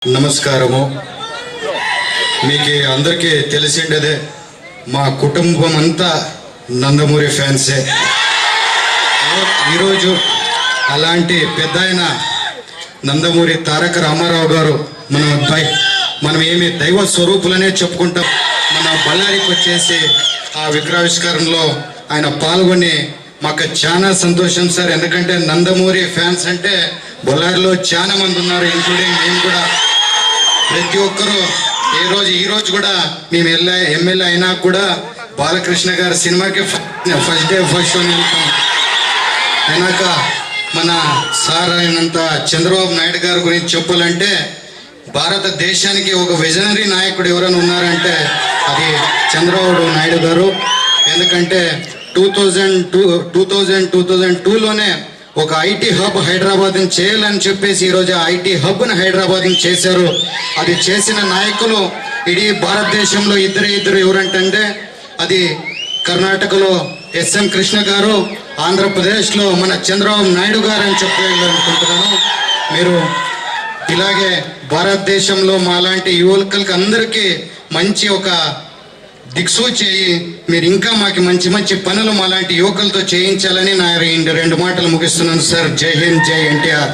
నమస్కారము. మీకు అందరికీ తెలిసిండేదే, మా కుటుంబం అంతా నందమూరి ఫ్యాన్సే. ఈరోజు అలాంటి పెద్ద ఆయన నందమూరి తారక రామారావు గారు మనం ఏమి దైవ స్వరూపులనే చెప్పుకుంటాం. మన బళ్ళారికి వచ్చేసి ఆ విగ్రహావిష్కరణలో ఆయన పాల్గొని మాకు చాలా సంతోషం సార్. ఎందుకంటే నందమూరి ఫ్యాన్స్ అంటే బళ్ళారిలో చాలా మంది ఉన్నారు, ఇంక్లూడింగ్ మేము కూడా. ప్రతి ఒక్కరూ ఈ రోజు కూడా మేము ఎమ్మెల్యే అయినా కూడా బాలకృష్ణ గారి సినిమాకి ఫస్ట్ డే ఫస్ట్ షో వెళ్తాం. అయినాక మన సార్ అయినంత చంద్రబాబు నాయుడు గారి గురించి చెప్పాలంటే, భారతదేశానికి ఒక విజనరీ నాయకుడు ఎవరైనా ఉన్నారంటే అది చంద్రబాబు నాయుడు గారు. ఎందుకంటే 2002లోనే ఒక ఐటీ హబ్ హైదరాబాద్ని చేయాలని చెప్పేసి ఈరోజు ఐటీ హబ్ని హైదరాబాద్ని చేశారు. అది చేసిన నాయకులు ఇడీ భారతదేశంలో ఇద్దరు ఎవరంటే అది కర్ణాటకలో ఎస్ఎం కృష్ణ గారు, ఆంధ్రప్రదేశ్లో మన చంద్రబాబు నాయుడు గారు అని చెప్పాలనుకుంటున్నాను. మీరు ఇలాగే భారతదేశంలో మాలాంటి యువకులకి అందరికీ మంచి ఒక దిక్సూచి అయ్యి మీరు ఇంకా మాకు మంచి మంచి పనులు మాలాంటి యువకులతో చేయించాలని నా రెండు మాటలు ముగిస్తున్నాను సార్. జై హింద్, జై ఎన్టీఆర్.